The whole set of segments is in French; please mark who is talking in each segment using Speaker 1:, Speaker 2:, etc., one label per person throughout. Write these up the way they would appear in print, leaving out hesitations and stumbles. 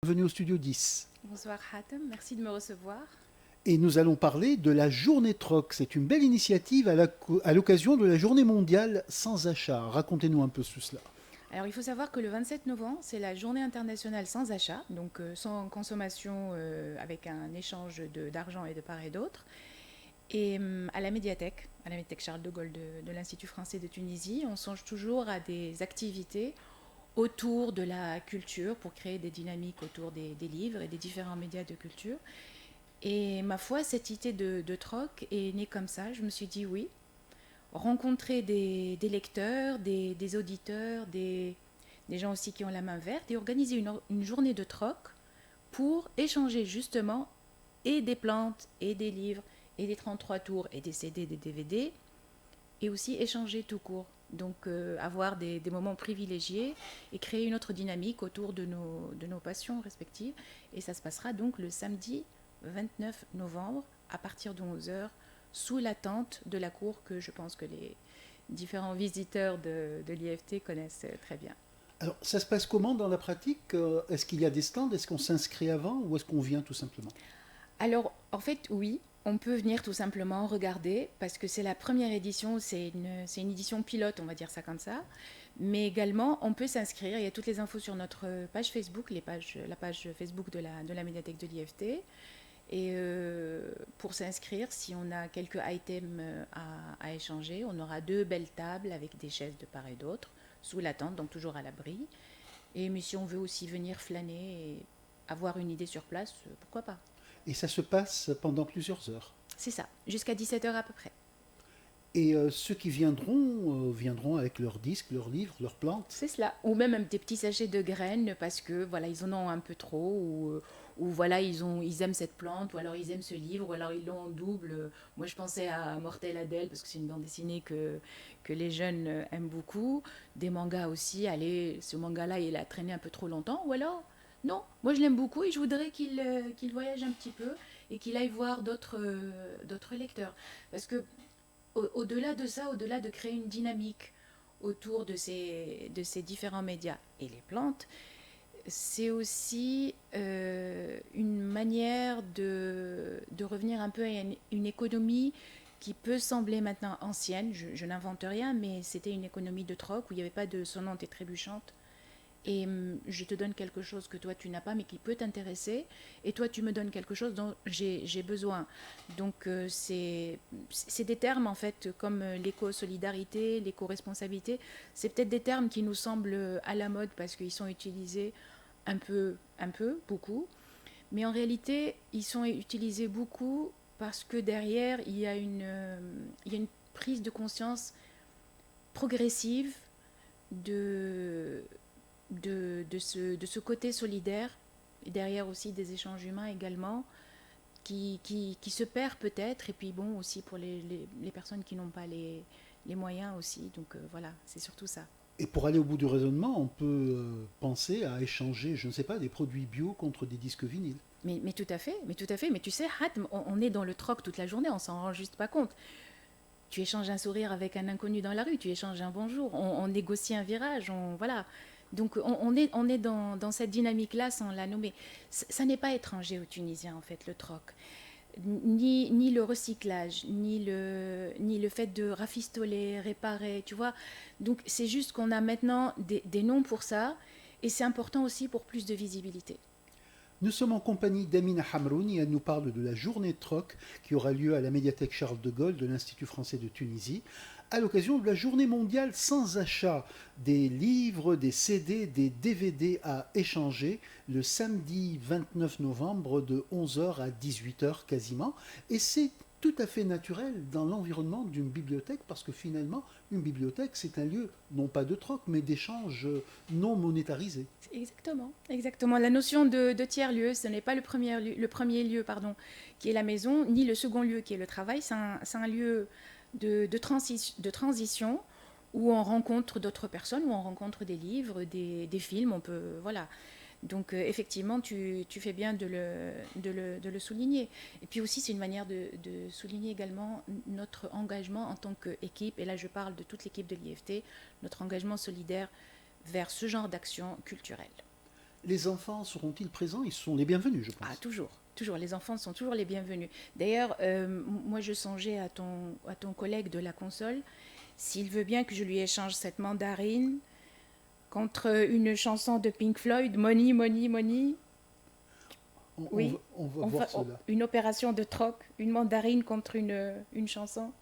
Speaker 1: Bienvenue au studio 10.
Speaker 2: Bonsoir Hatem, merci de me recevoir.
Speaker 1: Et nous allons parler de la journée troc. C'est une belle initiative à l'occasion de la journée mondiale sans achat. Racontez-nous un peu tout cela.
Speaker 2: Alors il faut savoir que le 27 novembre, c'est la journée internationale sans achat, donc sans consommation avec un échange d'argent et de part et d'autre. Et à la médiathèque Charles de Gaulle de l'Institut français de Tunisie, on songe toujours à des activités autour de la culture pour créer des dynamiques autour des livres et des différents médias de culture. Et ma foi, cette idée de troc est née comme ça. Je me suis dit oui, rencontrer des lecteurs, des auditeurs, des gens aussi qui ont la main verte et organiser une journée de troc pour échanger justement et des plantes et des livres et des 33 tours et des CD, des DVD et aussi échanger tout court. Donc avoir des moments privilégiés et créer une autre dynamique autour de nos passions respectives. Et ça se passera donc le samedi 29 novembre à partir de 11 heures sous la tente de la cour que je pense que les différents visiteurs de l'IFT connaissent très bien.
Speaker 1: Alors, ça se passe comment dans la pratique? Est-ce qu'il y a des stands? Est-ce qu'on s'inscrit avant ou est-ce qu'on vient tout simplement?
Speaker 2: Alors, en fait, oui, on peut venir tout simplement regarder parce que c'est la première édition, c'est une édition pilote, on va dire ça comme ça. Mais également, on peut s'inscrire. Il y a toutes les infos sur notre page Facebook, la page Facebook de la médiathèque de l'IFT. Et pour s'inscrire, si on a quelques items à échanger, on aura deux belles tables avec des chaises de part et d'autre, sous la tente, donc toujours à l'abri. Et mais si on veut aussi venir flâner et avoir une idée sur place, pourquoi pas.
Speaker 1: Et ça se passe pendant plusieurs heures.
Speaker 2: C'est ça, jusqu'à 17 heures à peu près.
Speaker 1: Et ceux qui viendront avec leurs disques, leurs livres, leurs plantes.
Speaker 2: C'est cela. Ou même des petits sachets de graines parce que voilà, ils en ont un peu trop ou voilà, ils aiment cette plante ou alors ils aiment ce livre ou alors ils l'ont en double. Moi, je pensais à Mortel Adèle parce que c'est une bande dessinée que les jeunes aiment beaucoup. Des mangas aussi. Allez, ce manga-là, il a traîné un peu trop longtemps. Ou alors, non, moi je l'aime beaucoup et je voudrais qu'il voyage un petit peu et qu'il aille voir d'autres lecteurs. Parce que au-delà de ça, au-delà de créer une dynamique autour de ces différents médias et les plantes, c'est aussi une manière de revenir un peu à une économie qui peut sembler maintenant ancienne. Je n'invente rien, mais c'était une économie de troc où il n'y avait pas de sonnante et trébuchante et je te donne quelque chose que toi tu n'as pas mais qui peut t'intéresser et toi tu me donnes quelque chose dont j'ai besoin. Donc c'est des termes en fait comme l'éco-solidarité, l'éco-responsabilité, c'est peut-être des termes qui nous semblent à la mode parce qu'ils sont utilisés beaucoup, mais en réalité ils sont utilisés beaucoup parce que derrière il y a une prise de conscience progressive de, de ce côté solidaire, et derrière aussi des échanges humains également, qui se perd peut-être, et puis bon, aussi pour les personnes qui n'ont pas les moyens aussi. Donc voilà, c'est surtout ça.
Speaker 1: Et pour aller au bout du raisonnement, on peut penser à échanger, je ne sais pas, des produits bio contre des disques vinyles.
Speaker 2: Mais tout à fait, mais tout à fait. Mais tu sais, on est dans le troc toute la journée, on s'en rend juste pas compte. Tu échanges un sourire avec un inconnu dans la rue, tu échanges un bonjour, on négocie un virage, voilà. Donc on est dans cette dynamique-là sans la nommer. Ça n'est pas étranger aux Tunisiens en fait, le troc. Ni le recyclage, ni le fait de rafistoler, réparer, tu vois. Donc c'est juste qu'on a maintenant des noms pour ça et c'est important aussi pour plus de visibilité.
Speaker 1: Nous sommes en compagnie d'Amina Hamrouni. Elle nous parle de la journée troc qui aura lieu à la médiathèque Charles de Gaulle de l'Institut français de Tunisie à l'occasion de la journée mondiale sans achat, des livres, des CD, des DVD à échanger le samedi 29 novembre de 11 heures à 18 heures quasiment. Et c'est tout à fait naturel dans l'environnement d'une bibliothèque parce que finalement, une bibliothèque, c'est un lieu non pas de troc mais d'échange non monétarisé.
Speaker 2: Exactement, exactement. La notion de tiers-lieu, ce n'est pas le premier lieu pardon, qui est la maison, ni le second lieu qui est le travail. C'est un lieu de transition où on rencontre d'autres personnes, où on rencontre des livres, des films, on peut, voilà. Donc effectivement, tu fais bien de le souligner. Et puis aussi, c'est une manière de souligner également notre engagement en tant qu'équipe, et là je parle de toute l'équipe de l'IFT, notre engagement solidaire vers ce genre d'action culturelle.
Speaker 1: Les enfants seront-ils présents? Ils sont les bienvenus, je
Speaker 2: Ah,
Speaker 1: pense.
Speaker 2: toujours, toujours. Les enfants sont toujours les bienvenus. D'ailleurs, moi, je songeais à ton collègue de la console, s'il veut bien que je lui échange cette mandarine contre une chanson de Pink Floyd, Money, Money, Money. Oui,
Speaker 1: On va voir cela.
Speaker 2: une opération de troc, une mandarine contre une chanson.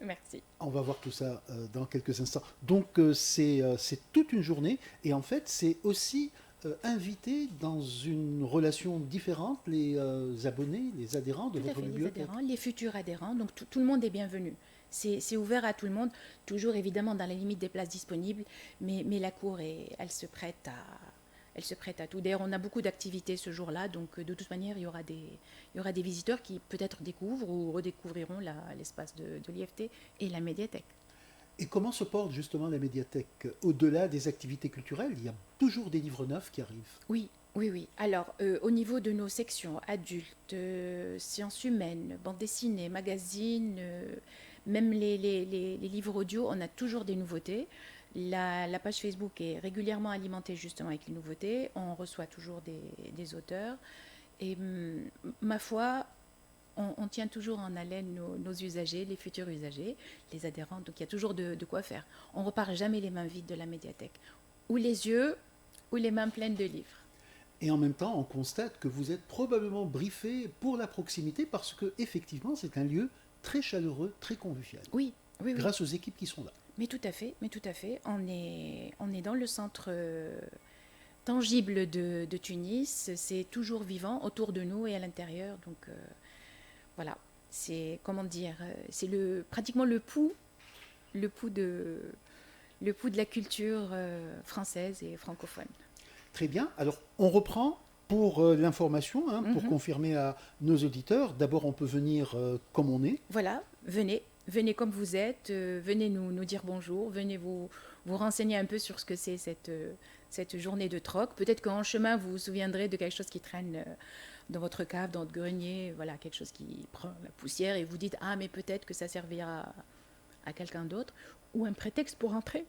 Speaker 2: Merci.
Speaker 1: On va voir tout ça dans quelques instants. Donc c'est toute une journée et en fait c'est aussi inviter dans une relation différente les abonnés, les adhérents de
Speaker 2: Tout à
Speaker 1: votre
Speaker 2: fait, les
Speaker 1: bibliothèque.
Speaker 2: adhérents, les futurs adhérents, donc tout le monde est bienvenu. C'est ouvert à tout le monde, toujours évidemment dans la limite des places disponibles, mais la cour, elle se prête à tout. D'ailleurs, on a beaucoup d'activités ce jour-là, donc de toute manière, il y aura des visiteurs qui peut-être découvrent ou redécouvriront l'espace de l'IFT et la médiathèque.
Speaker 1: Et comment se porte justement la médiathèque? Au-delà des activités culturelles, il y a toujours des livres neufs qui arrivent.
Speaker 2: Oui, oui, oui. Alors, au niveau de nos sections adultes, sciences humaines, bande dessinée, magazines, même les livres audio, on a toujours des nouveautés. La page Facebook est régulièrement alimentée justement avec les nouveautés. On reçoit toujours des auteurs. Et ma foi, on tient toujours en haleine nos usagers, les futurs usagers, les adhérents. Donc il y a toujours de quoi faire. On ne repart jamais les mains vides de la médiathèque. Ou les yeux, ou les mains pleines de livres.
Speaker 1: Et en même temps, on constate que vous êtes probablement briefé pour la proximité parce que effectivement, c'est un lieu très chaleureux, très convivial,
Speaker 2: Oui, oui, oui.
Speaker 1: grâce aux équipes qui sont là.
Speaker 2: Mais tout à fait, mais tout à fait. On est dans le centre tangible de Tunis. C'est toujours vivant autour de nous et à l'intérieur. Donc voilà, c'est comment dire, c'est pratiquement le pouls de la culture française et francophone.
Speaker 1: Très bien. Alors, on reprend pour l'information, hein, pour confirmer à nos auditeurs. D'abord, on peut venir comme on est.
Speaker 2: Voilà, venez comme vous êtes, venez nous dire bonjour, venez vous renseigner un peu sur ce que c'est cette journée de troc. Peut-être qu'en chemin, vous vous souviendrez de quelque chose qui traîne dans votre cave, dans votre grenier, voilà, quelque chose qui prend la poussière et vous dites « Ah, mais peut-être que ça servira à quelqu'un d'autre » ou un prétexte pour entrer.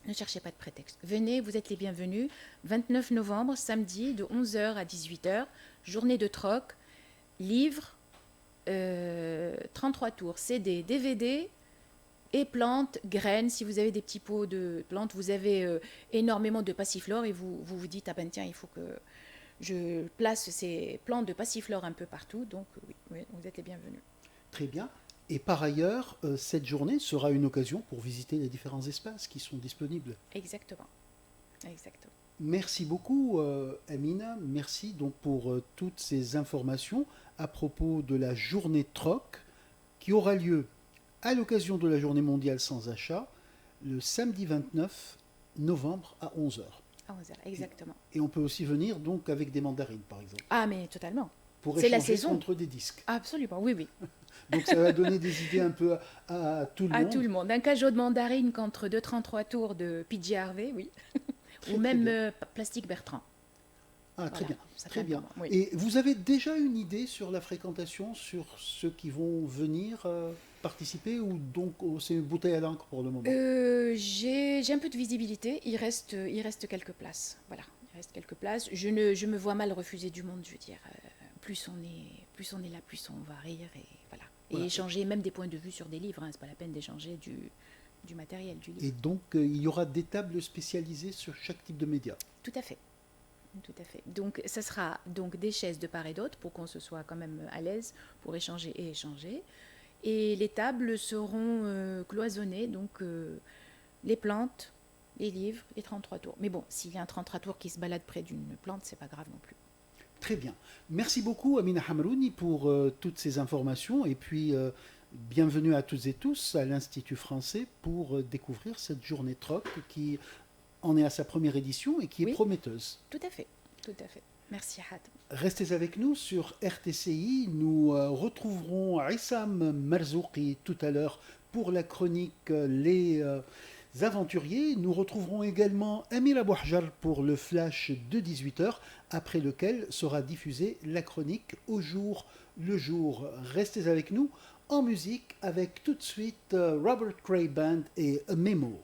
Speaker 2: Ne cherchez pas de prétexte. Venez, vous êtes les bienvenus. 29 novembre, samedi, de 11h à 18h, journée de troc, livres, 33 tours, CD, DVD et plantes, graines. Si vous avez des petits pots de plantes, vous avez énormément de passiflore et vous dites, ah ben tiens, il faut que je place ces plantes de passiflore un peu partout. Donc oui, vous êtes les bienvenus.
Speaker 1: Très bien. Et par ailleurs, cette journée sera une occasion pour visiter les différents espaces qui sont disponibles.
Speaker 2: Exactement. Exactement.
Speaker 1: Merci beaucoup, Amina. Merci donc pour toutes ces informations à propos de la journée troc qui aura lieu à l'occasion de la journée mondiale sans achat le samedi 29 novembre à 11h.
Speaker 2: À 11h, exactement.
Speaker 1: Et on peut aussi venir donc avec des mandarines, par exemple.
Speaker 2: Ah, mais totalement.
Speaker 1: Pour
Speaker 2: C'est la
Speaker 1: échanger
Speaker 2: saison.
Speaker 1: contre des disques.
Speaker 2: Absolument, oui, oui.
Speaker 1: Donc ça va donner des idées un peu à tout le monde.
Speaker 2: À tout le monde. Un cajot de mandarine contre 2,33 tours de PJ Harvey, oui. Ou même Plastique Bertrand.
Speaker 1: Ah, très
Speaker 2: Voilà,
Speaker 1: bien, très bien.
Speaker 2: Oui.
Speaker 1: Et vous avez déjà une idée sur la fréquentation, sur ceux qui vont venir participer ou donc c'est une bouteille à l'encre pour le moment?
Speaker 2: J'ai un peu de visibilité. Il reste quelques places. Voilà, il reste quelques places. Je me vois mal refuser du monde. Je veux dire, plus on est là, plus on va rire et voilà. Et
Speaker 1: Voilà.
Speaker 2: échanger même des points de vue sur des livres. Hein. C'est pas la peine d'échanger du matériel, du livre.
Speaker 1: Et donc il y aura des tables spécialisées sur chaque type de média.
Speaker 2: Tout à fait. Tout à fait. Donc, ça sera donc des chaises de part et d'autre pour qu'on se soit quand même à l'aise pour échanger et échanger. Et les tables seront cloisonnées, donc les plantes, les livres, les 33 tours. Mais bon, s'il y a un 33 tours qui se balade près d'une plante, c'est pas grave non plus.
Speaker 1: Très bien. Merci beaucoup Amina Hamrouni pour toutes ces informations et puis bienvenue à toutes et tous à l'Institut français pour découvrir cette journée troc qui en est à sa première édition et qui est prometteuse.
Speaker 2: Tout à fait, tout à fait. Merci Had.
Speaker 1: Restez avec nous sur RTCI. Nous retrouverons Issam Marzouki tout à l'heure pour la chronique Les Aventuriers. Nous retrouverons également Amira Bouhjar pour le flash de 18h, après lequel sera diffusée la chronique Au jour le jour. Restez avec nous en musique avec tout de suite Robert Cray Band et A Memo.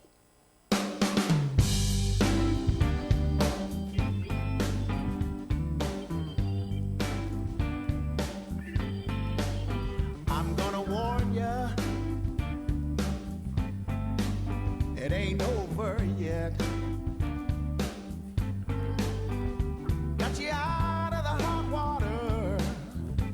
Speaker 3: it ain't over yet.